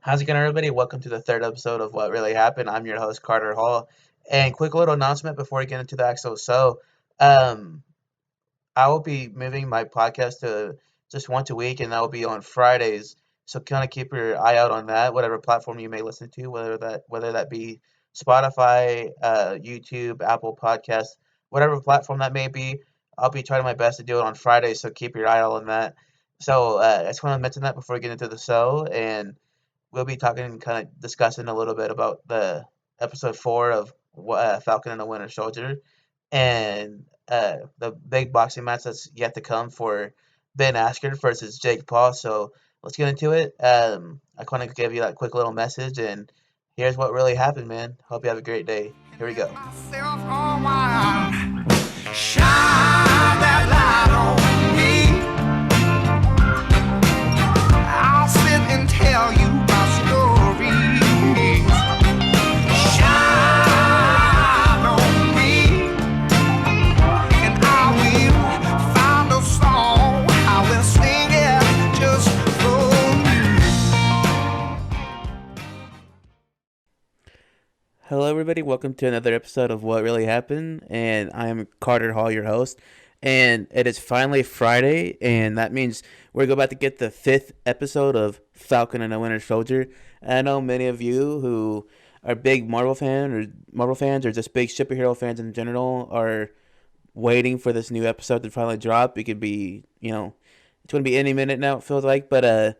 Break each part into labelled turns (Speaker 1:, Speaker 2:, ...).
Speaker 1: How's it going, everybody? Welcome to the third episode of What Really Happened. I'm your host, Carter Hall. And quick little announcement before we get into the actual show. Um, I will be moving my podcast to just once a week, and that will be on Fridays. So kind of keep your eye out on that, whatever platform you may listen to, whether that be Spotify, YouTube, Apple Podcasts, whatever platform that may be. I'll be trying my best to do it on Fridays, so keep your eye out on that. So I just want to mention that before we get into the show, and we'll be talking, kind of discussing a little bit about the episode 4 of Falcon and the Winter Soldier, and the big boxing match that's yet to come for Ben Askren versus Jake Paul. So let's get into it. I want to give you that quick little message, and here's what really happened, man. Hope you have a great day. Here we go. Shine that light on me. I'll sit and tell you my stories. Shine on me, and I will find a song. I will sing it just for you.
Speaker 2: Hello, everybody. Welcome to another episode of What Really Happened, and I am Carter Hall, your host. And it is finally Friday, and that means we're about to get the 5th episode of Falcon and the Winter Soldier. And I know many of you who are big Marvel fans, or just big superhero fans in general, are waiting for this new episode to finally drop. It could be, it's going to be any minute now. It feels like, but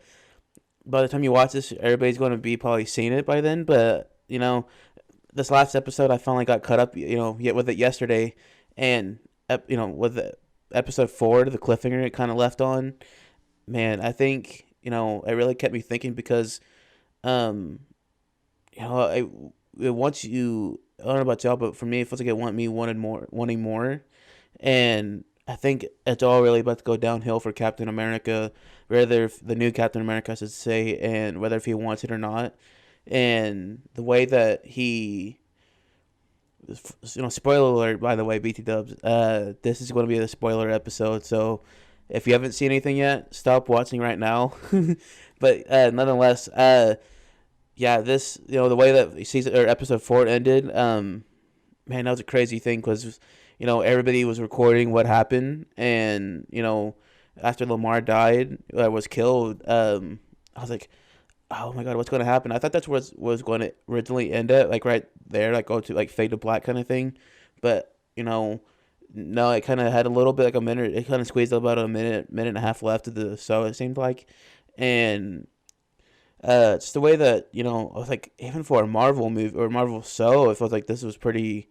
Speaker 2: by the time you watch this, everybody's going to be probably seen it by then. But this last episode, I finally got caught up, yet with it yesterday, and with the episode 4, the cliffhanger it kind of left on, man, I think it really kept me thinking because, um, it wants you. I don't know about y'all, but for me, it feels like it wanting more, and I think it's all really about to go downhill for Captain America, whether the new Captain America, I should say, and whether if he wants it or not. And the way that he, spoiler alert, by the way, BT Dubs, this is going to be the spoiler episode, so if you haven't seen anything yet, stop watching right now. But nonetheless, yeah, this, the way that season or episode 4 ended, man, that was a crazy thing because, everybody was recording what happened, and, after Lamar died, was killed, I was like, oh my god, what's going to happen? I thought that's what was going to originally end it, like right there, like go to like fade to black kind of thing. But no, it kind of had a little bit like a minute. It kind of squeezed about a minute and a half left of the show. It seemed like, and just the way that I was like, even for a Marvel movie or Marvel show, it felt like this was pretty.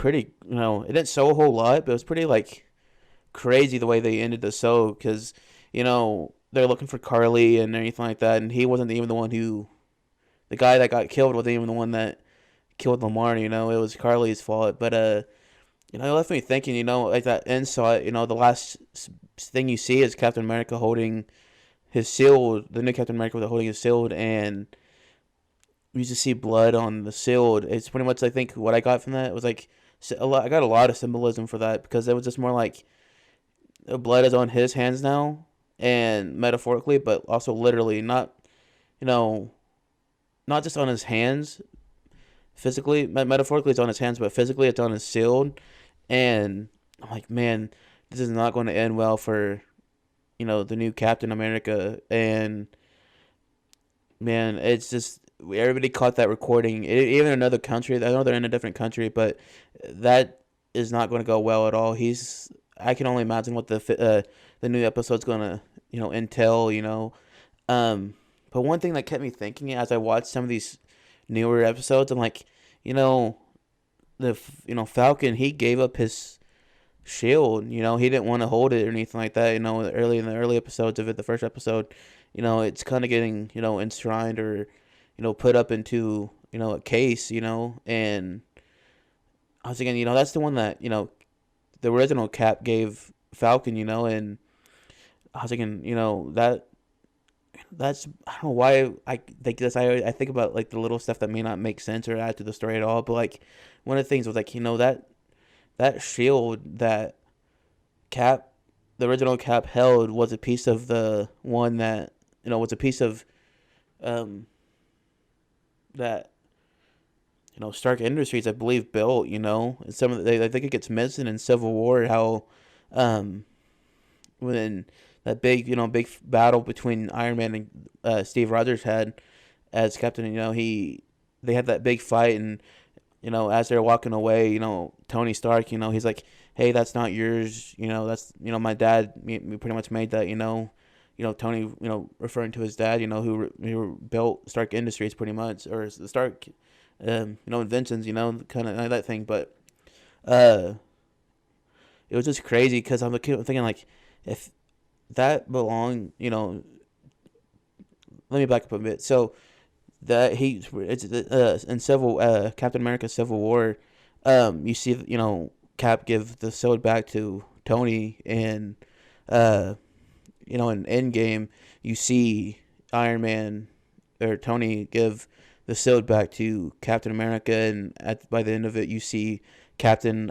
Speaker 2: It didn't show a whole lot, but it was pretty like crazy the way they ended the show because they're looking for Carly and anything like that, and he wasn't even the guy that got killed wasn't even the one that killed Lamar. It was Carly's fault. But it left me thinking. Like that end shot. The last thing you see is Captain America holding his shield. The new Captain America holding his shield, and you just see blood on the shield. It's pretty much, I think, what I got from that. It was like I got a lot of symbolism for that because it was just more like the blood is on his hands now, and metaphorically, but also literally, not you know not just on his hands physically. Metaphorically, it's on his hands, but physically, it's on his shield. And I'm like, man, this is not going to end well for the new Captain America. And man, it's just everybody caught that recording. Even in another country, I know they're in a different country, but that is not going to go well at all. I can only imagine what the new episode's going to entail. But one thing that kept me thinking as I watched some of these newer episodes, I'm like, the Falcon, he gave up his shield. He didn't want to hold it or anything like that. In the early episodes of it, the first episode, it's kind of getting enshrined or put up into a case. And I was thinking, that's the one that the original Cap gave Falcon. And I was thinking, that's I don't know why I think this. I think about like the little stuff that may not make sense or add to the story at all. But like one of the things was like that shield that Cap, the original Cap held was a piece of the one that was a piece of that Stark Industries, I believe, built. And some of I think it gets mentioned in Civil War how um, when that big battle between Iron Man and Steve Rogers had as Captain. They had that big fight, and as they're walking away, Tony Stark, he's like, "Hey, that's not yours. That's my dad. We pretty much made that. Tony, referring to his dad, who built Stark Industries pretty much, or the Stark, inventions, kind of that thing. But uh, it was just crazy because I'm thinking like, if that belonged, let me back up a bit. So that it's in Civil Captain America Civil War, you see Cap give the sword back to Tony, and uh, in Endgame you see Iron Man or Tony give the sword back to Captain America, and by the end of it you see Captain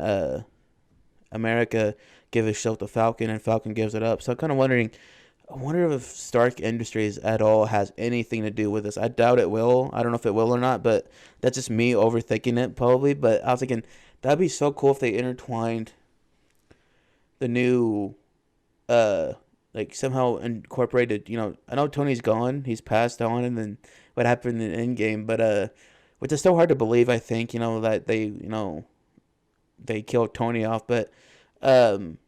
Speaker 2: America give his shield to Falcon, and Falcon gives it up. So I'm kind of wondering, I wonder if Stark Industries at all has anything to do with this. I doubt it will. I don't know if it will or not, but that's just me overthinking it probably. But I was thinking that'd be so cool if they intertwined the new, uh, like somehow incorporated. I know Tony's gone, he's passed on, and then what happened in Endgame, but which is so hard to believe. I think that they killed Tony off, but um,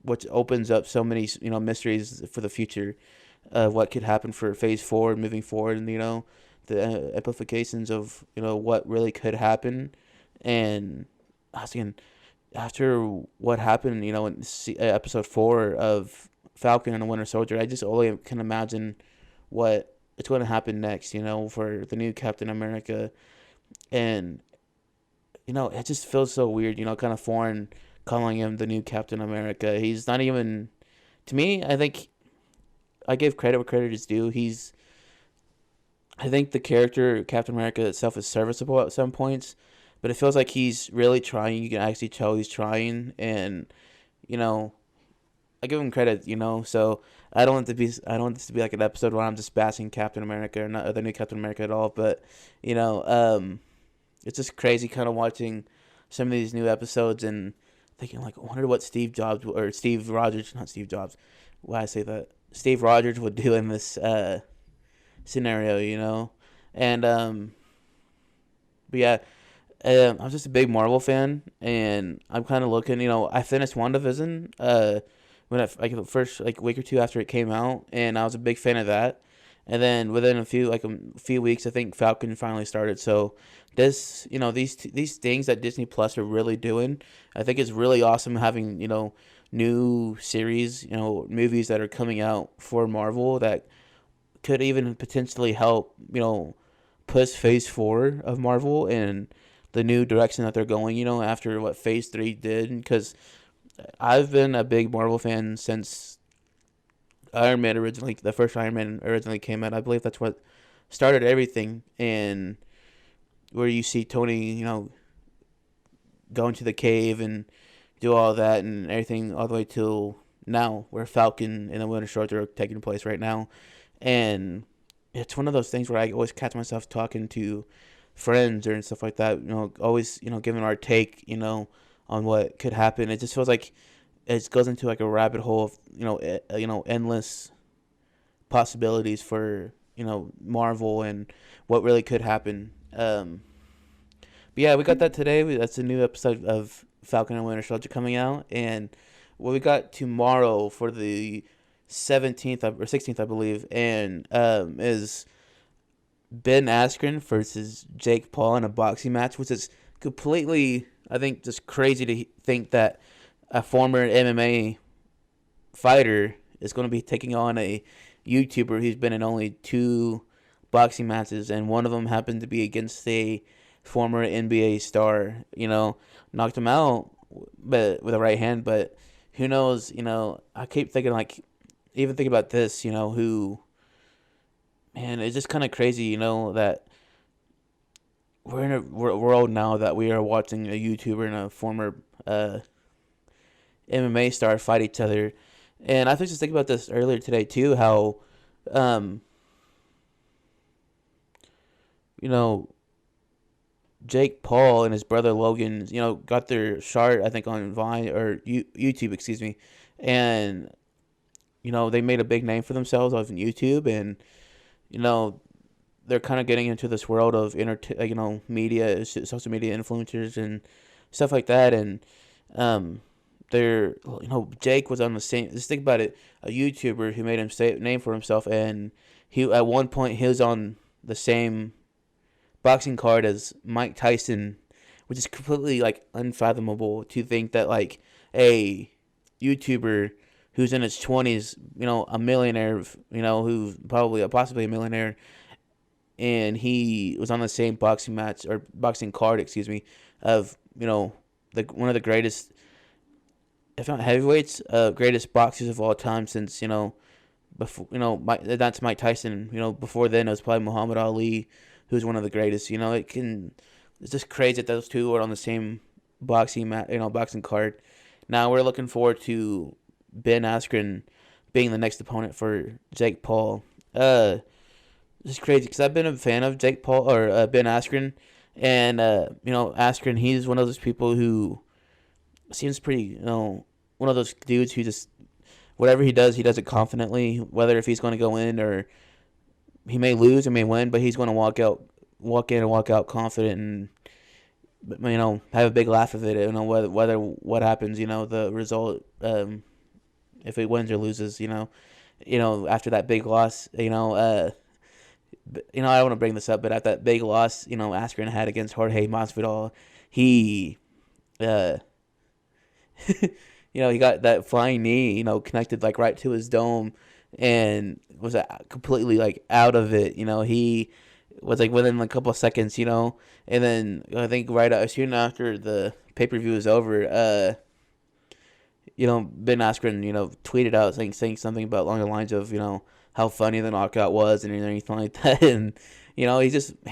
Speaker 2: which opens up so many mysteries for the future, what could happen for Phase 4 moving forward, and the implications of what really could happen. And I was thinking, after what happened in episode 4 of Falcon and the Winter Soldier, I just only can imagine what it's going to happen next, for the new Captain America. And it just feels so weird, kind of foreign, calling him the new Captain America. He's not even, to me, I think I give credit where credit is due. I think the character Captain America itself is serviceable at some points, but it feels like he's really trying. You can actually tell he's trying, and you know, I give him credit. So I don't want this to be like an episode where I'm just bashing Captain America or not, or the new Captain America at all. But you know, um, it's just crazy kind of watching some of these new episodes and thinking like, I wonder what Steve Jobs or Steve Rogers, not Steve Jobs, why I say that, Steve Rogers would do in this scenario. And but yeah, I'm just a big Marvel fan, and I'm kind of looking. I finished WandaVision when like the first like week or two after it came out, and I was a big fan of that. And then within a few weeks, I think Falcon finally started. So these things that Disney Plus are really doing, I think it's really awesome having new series, movies that are coming out for Marvel that could even potentially help push Phase 4 of Marvel and the new direction that they're going. After what Phase 3 did, because I've been a big Marvel fan since the first Iron Man originally came out. I believe that's what started everything, and where you see Tony, go into the cave and do all that and everything, all the way till now, where Falcon and the Winter Soldier are taking place right now. And it's one of those things where I always catch myself talking to friends or and stuff like that. Always giving our take, on what could happen. It just feels like it goes into like a rabbit hole of endless possibilities for Marvel and what really could happen. But yeah, we got that today. That's a new episode of Falcon and Winter Soldier coming out, and what we got tomorrow for the 17th or 16th, I believe, and is Ben Askren versus Jake Paul in a boxing match, which is completely, I think, just crazy to think that a former MMA fighter is going to be taking on a YouTuber who's been in only two boxing matches, and one of them happened to be against a former NBA star. Knocked him out, but with a right hand. But who knows? I keep thinking like, even thinking about this. Who, man, it's just kind of crazy. That we're in a world now that we are watching a YouTuber and a former MMA star fight each other. And I was just thinking about this earlier today too, how you know, Jake Paul and his brother Logan, got their start, I think, on Vine or YouTube, excuse me, and they made a big name for themselves on YouTube, and you know, they're kind of getting into this world of media, social media influencers and stuff like that, and um, they're Jake was on the same. Just think about it, a YouTuber who made him say name for himself, and he at one point he was on the same boxing card as Mike Tyson, which is completely like unfathomable to think that like a YouTuber who's in his 20s, a millionaire, who's probably possibly a millionaire, and he was on the same boxing match or boxing card, excuse me, of the one of the greatest, if not heavyweights, greatest boxers of all time since before that's Mike Tyson. Before then it was probably Muhammad Ali, who's one of the greatest. It's just crazy that those two are on the same boxing mat, boxing card. Now we're looking forward to Ben Askren being the next opponent for Jake Paul. It's crazy because I've been a fan of Jake Paul or Ben Askren, and Askren, he's one of those people who seems pretty, one of those dudes who just whatever he does it confidently. Whether if he's going to go in or he may lose, he may win, but he's going to walk in and walk out confident and have a big laugh of it. Whether what happens, the result, if he wins or loses, after that big loss, I don't want to bring this up, but at that big loss, Askren had against Jorge Masvidal, he, uh, he got that flying knee, connected like right to his dome, and was completely like out of it. He was like within a couple of seconds, and then I think soon after the pay per view was over, Ben Askren, tweeted out saying something about along the lines of, how funny the knockout was and anything like that. And, he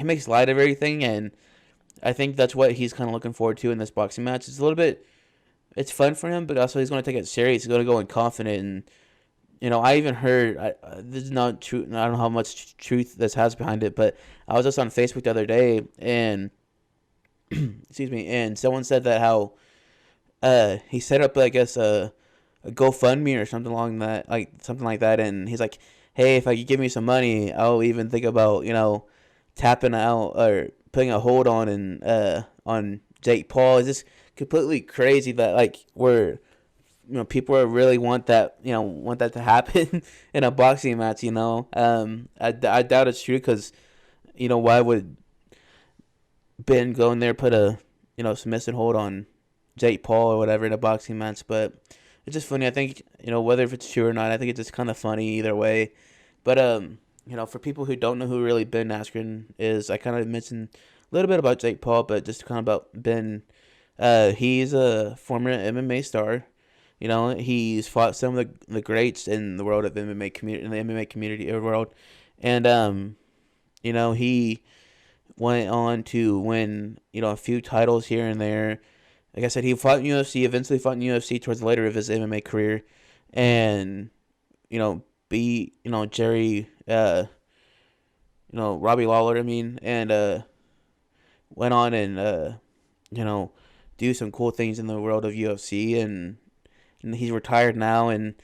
Speaker 2: makes light of everything. And I think that's what he's kind of looking forward to in this boxing match. It's a little bit, it's fun for him, but also he's going to take it serious. He's going to go in confident. And, I even heard, this is not true. I don't know how much truth this has behind it, but I was just on Facebook the other day and, excuse me, and someone said that how, he set up, I guess, a GoFundMe or something like that, and he's like, "Hey, if you give me some money, I'll even think about tapping out or putting a hold on Jake Paul." It's just completely crazy that like we're people are really want that to happen in a boxing match. I doubt it's true because why would Ben go in there put a submission hold on Jake Paul or whatever in a boxing match? But it's just funny. I think whether if it's true or not, I think it's just kind of funny either way. But for people who don't know who really Ben Askren is, I kind of mentioned a little bit about Jake Paul, but just kind of about Ben. He's a former MMA star. He's fought some of the greats in the world of MMA community, in the MMA community world, and he went on to win a few titles here and there. Like I said, he fought in UFC, eventually fought in UFC towards the later of his MMA career, and beat Jerry, Robbie Lawler. I mean, and went on and do some cool things in the world of UFC, and he's retired now, and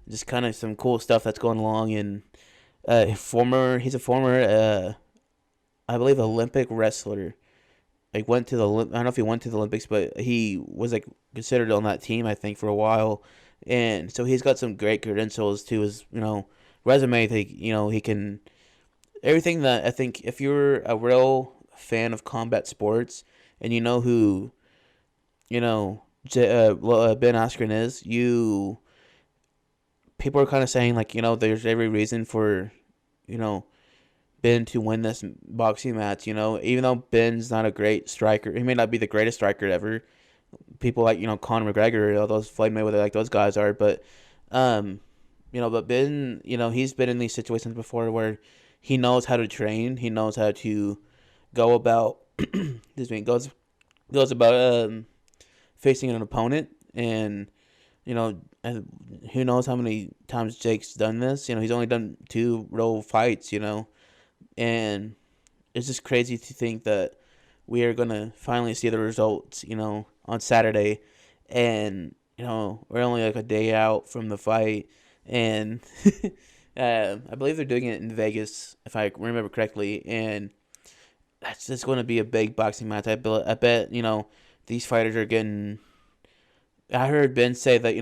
Speaker 2: just kind of some cool stuff that's going along. And he's a former I believe Olympic wrestler. Like went to the I don't know if he went to the Olympics, but he was like considered on that team I think for a while, and so he's got some great credentials to his resume. I think he can everything that I think if you're a real fan of combat sports and you know who Ben Askren is, people are kind of saying like there's every reason for Ben to win this boxing match. Even though Ben's not a great striker, he may not be the greatest striker ever. People like Conor McGregor, those Floyd Mayweather, like those guys are. But but Ben, he's been in these situations before where he knows how to train. He knows how to go about. Excuse me, goes about facing an opponent, and and who knows how many times Jake's done this. He's only done 2 real fights. And it's just crazy to think that we are gonna finally see the results, on Saturday, and we're only like a day out from the fight, and I believe they're doing it in Vegas, if I remember correctly, and that's just going to be a big boxing match. I bet these fighters are getting. I heard Ben say that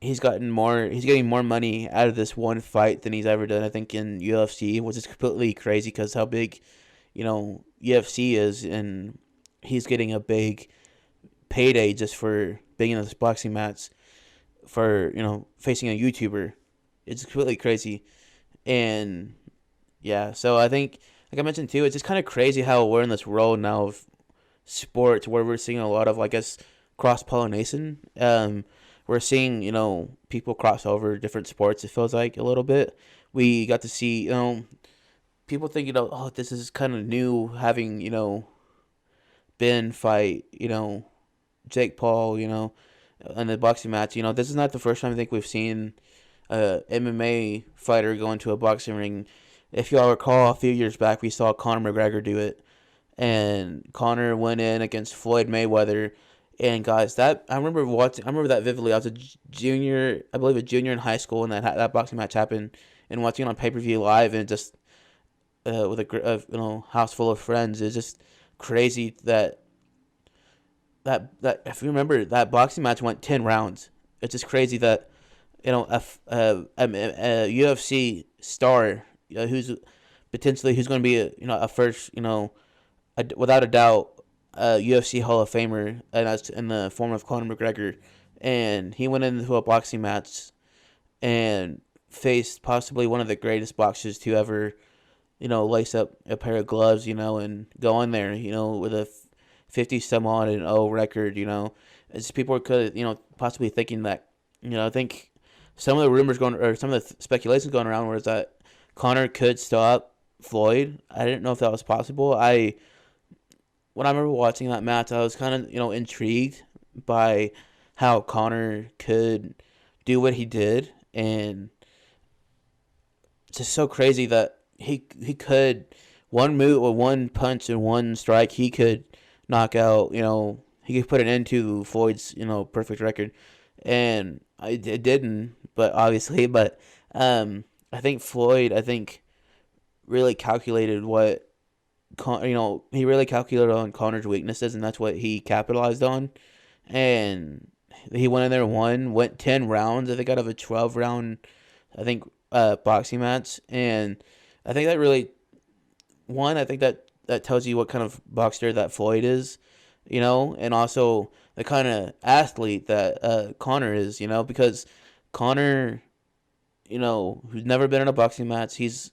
Speaker 2: he's getting more money out of this one fight than he's ever done. I think in UFC, which is completely crazy because how big UFC is, and he's getting a big payday just for being in this boxing match for facing a YouTuber. It's completely crazy, and yeah. So I think, like I mentioned too, it's just kind of crazy how we're in this world now of sports where we're seeing a lot of, I guess, cross pollination. We're seeing people cross over different sports. It feels like a little bit. We got to see people think oh, this is kind of new, having Ben fight Jake Paul in the boxing match. This is not the first time I think we've seen a MMA fighter go into a boxing ring. If y'all recall, a few years back, we saw Conor McGregor do it, and Conor went in against Floyd Mayweather. And guys, I remember that vividly. I was a junior, I believe, a junior in high school, and that boxing match happened, and watching it on pay-per-view live, and just with a house full of friends. It's just crazy that if you remember, that boxing match went 10 rounds. It's just crazy that a UFC star who's going to be a first without a doubt a UFC Hall of Famer, and that's in the form of Conor McGregor, and he went into a boxing match and faced possibly one of the greatest boxers to ever lace up a pair of gloves, and go in there, with a 50 some odd and 0 record, as people could, possibly thinking that, I think some of the rumors going, or some of the speculations going around was that Conor could stop Floyd. I didn't know if that was possible. When I remember watching that match, I was kind of, intrigued by how Conor could do what he did, and it's just so crazy that he could, one move or one punch and one strike, he could knock out, he could put an end to Floyd's, perfect record. And it didn't, but obviously, I think Floyd, really calculated he really calculated on Conor's weaknesses, and that's what he capitalized on. And he went in there and went 10 rounds, I think, out of a 12 round, boxing match. And I think that really, I think that tells you what kind of boxer that Floyd is, and also the kind of athlete that Conor is, because Conor, who's never been in a boxing match, his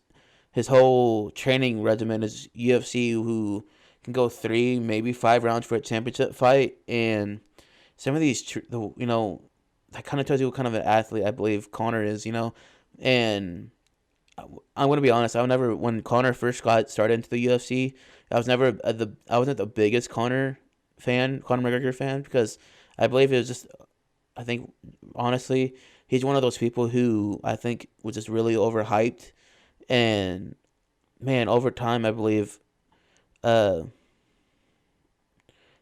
Speaker 2: whole training regimen is UFC, who can go 3, maybe 5 rounds for a championship fight, and some of these, that kind of tells you what kind of an athlete I believe Conor is, and I'm gonna be honest. When Conor first got started into the UFC, I wasn't the biggest Conor McGregor fan, because I believe it was just, I think, honestly, he's one of those people who I think was just really overhyped, and man, over time, I believe, uh,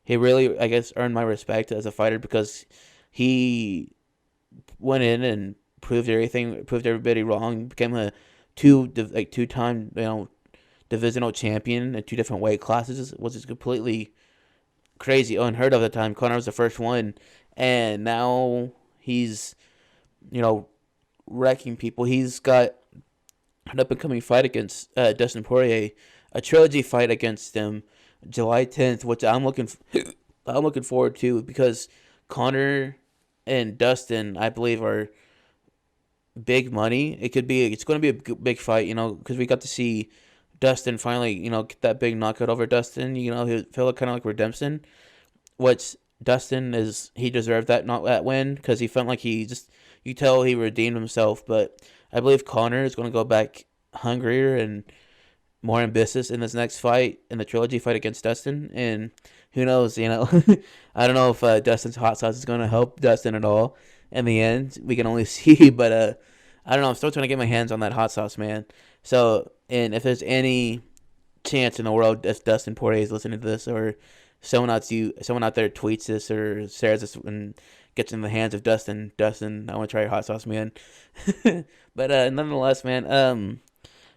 Speaker 2: he really, I guess, earned my respect as a fighter, because he went in and proved everybody wrong, became a two-time divisional champion in 2 different weight classes, which is completely crazy, unheard of at the time. Conor was the first one, and now he's wrecking people. He's got an up and coming fight against Dustin Poirier, a trilogy fight against him, July 10th, which I'm looking forward to, because Conor and Dustin, I believe, are big money. It's going to be a big fight, because we got to see Dustin finally, get that big knockout over Dustin. He felt kind of like redemption, which Dustin he deserved that win, because he felt like you tell he redeemed himself. But I believe Conor is going to go back hungrier and more ambitious in this next fight, in the trilogy fight against Dustin. And who knows, I don't know if Dustin's hot sauce is going to help Dustin at all in the end. We can only see, but I don't know. I'm still trying to get my hands on that hot sauce, man. So, and if there's any chance in the world if Dustin Poirier is listening to this, or someone out there tweets this or shares this and gets in the hands of Dustin, I want to try your hot sauce, man. But nonetheless, man,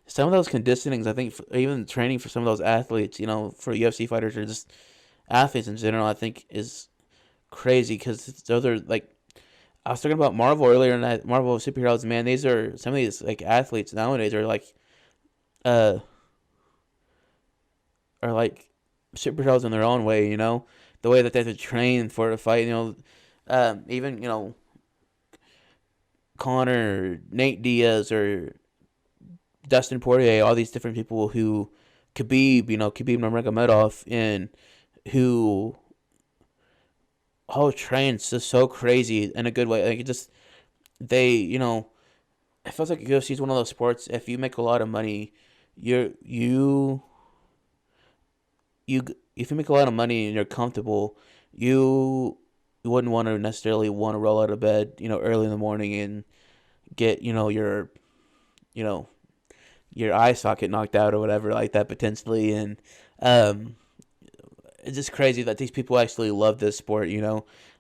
Speaker 2: some of those conditionings, I think, even training for some of those athletes, for UFC fighters or just athletes in general, I think is crazy because those are like, I was talking about Marvel earlier, and that Marvel superheroes, man, these are some of these like athletes nowadays uh are like superheroes in their own way, the way that they have to train for a fight, even Connor, Nate Diaz, or Dustin Poirier, all these different people who Khabib Nurmagomedov, and who all train just so crazy in a good way. Like, it just, it feels like UFC is one of those sports. If you make a lot of money, you you if you make a lot of money and you're comfortable, you wouldn't want to necessarily want to roll out of bed, early in the morning and get, you know, your eye socket knocked out or whatever like that potentially. And um, it's just crazy that these people actually love this sport,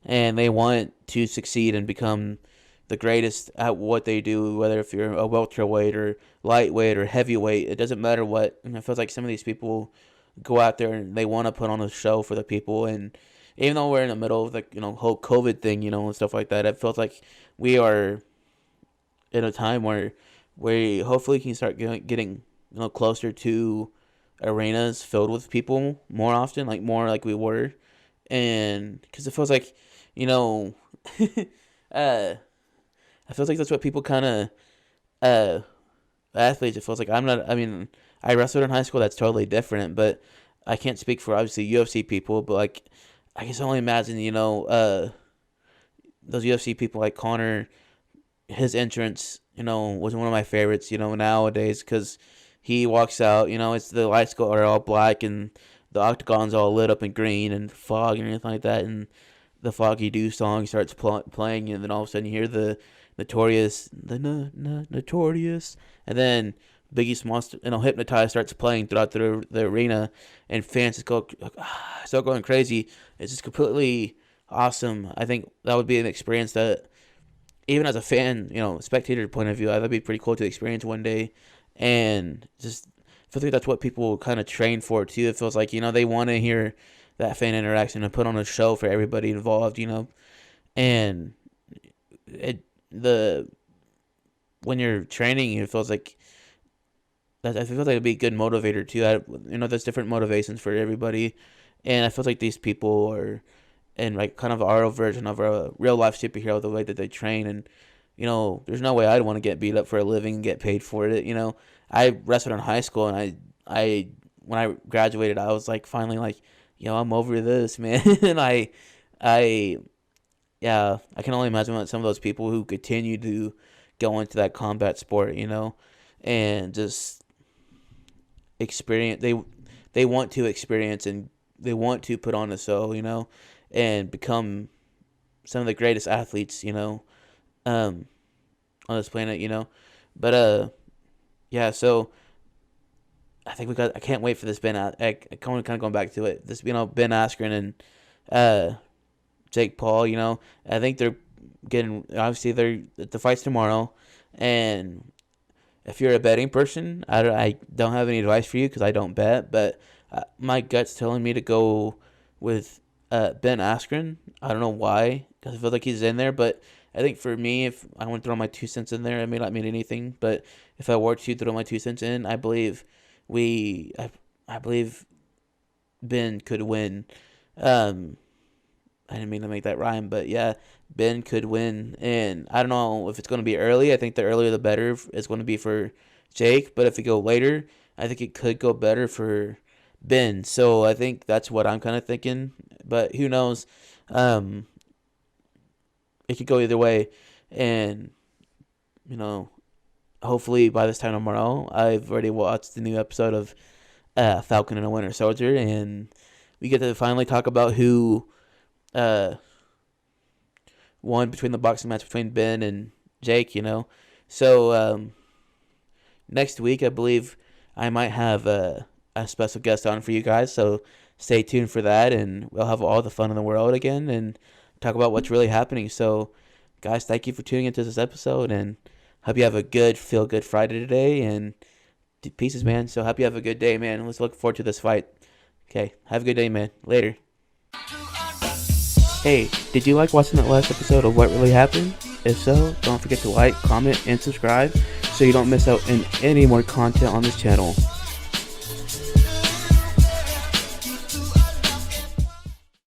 Speaker 2: and they want to succeed and become the greatest at what they do, whether if you're a welterweight or lightweight or heavyweight, it doesn't matter what. And it feels like some of these people go out there and they want to put on a show for the people. And even though we're in the middle of the whole COVID thing, and stuff like that, it feels like we are in a time where we hopefully can start getting closer to arenas filled with people more often, like more like we were. And because it feels like, you know, uh, I feel like that's what people kind of uh athletes. It feels like I'm not. I mean, I wrestled in high school. That's totally different, but I can't speak for obviously UFC people. But like, I can only imagine, those UFC people like Connor. His entrance, was one of my favorites, nowadays, because he walks out, it's the lights are all black and the octagon's all lit up in green and fog and anything like that, and the Foggy Dew song starts playing, and then all of a sudden you hear the Notorious, and then Biggie Smalls, Hypnotize starts playing throughout the arena, and fans just go, start going crazy. It's just completely awesome. I think that would be an experience that, even as a fan, spectator point of view, that'd be pretty cool to experience one day. And just, I feel like that's what people kind of train for too. It feels like, they want to hear that fan interaction and put on a show for everybody involved, and when you're training, it feels like that. I feel like it'd be a good motivator too. There's different motivations for everybody, and I feel like these people are, and like kind of our version of a real life superhero, the way that they train. And there's no way I'd want to get beat up for a living and get paid for it. I wrestled in high school, and I when I graduated, I was like finally like, I'm over this, man. And I yeah, I can only imagine what some of those people who continue to go into that combat sport, and just experience, they want to experience, and they want to put on a show, and become some of the greatest athletes, on this planet, But yeah. So I can't wait for this I kind of going back to it. This, Ben Askren and Jake Paul. I think they're getting, obviously the fight's tomorrow, and if you're a betting person, I don't have any advice for you because I don't bet, but my gut's telling me to go with Ben Askren. I don't know why, because I feel like he's in there, but I think for me, if I want to throw my 2 cents in there, it may not mean anything, but if I were to throw my 2 cents in, I believe I believe Ben could win. I didn't mean to make that rhyme, but yeah, Ben could win, and I don't know if it's going to be early. I think the earlier the better is going to be for Jake, but if it go later, I think it could go better for Ben. So I think that's what I'm kind of thinking, but who knows? Um, it could go either way, and you know, hopefully by this time tomorrow, I've already watched the new episode of Falcon and the Winter Soldier, and we get to finally talk about who uh, won between the boxing match between Ben and Jake. So next week, I believe I might have a special guest on for you guys. So stay tuned for that, and we'll have all the fun in the world again and talk about what's really happening. So, guys, thank you for tuning into this episode, and hope you have a good, feel good Friday today. And pieces, man. So hope you have a good day, man. Let's look forward to this fight. Okay, have a good day, man. Later. Hey, did you like watching that last episode of What Really Happened? If so, don't forget to like, comment, and subscribe so you don't miss out on any more content on this channel.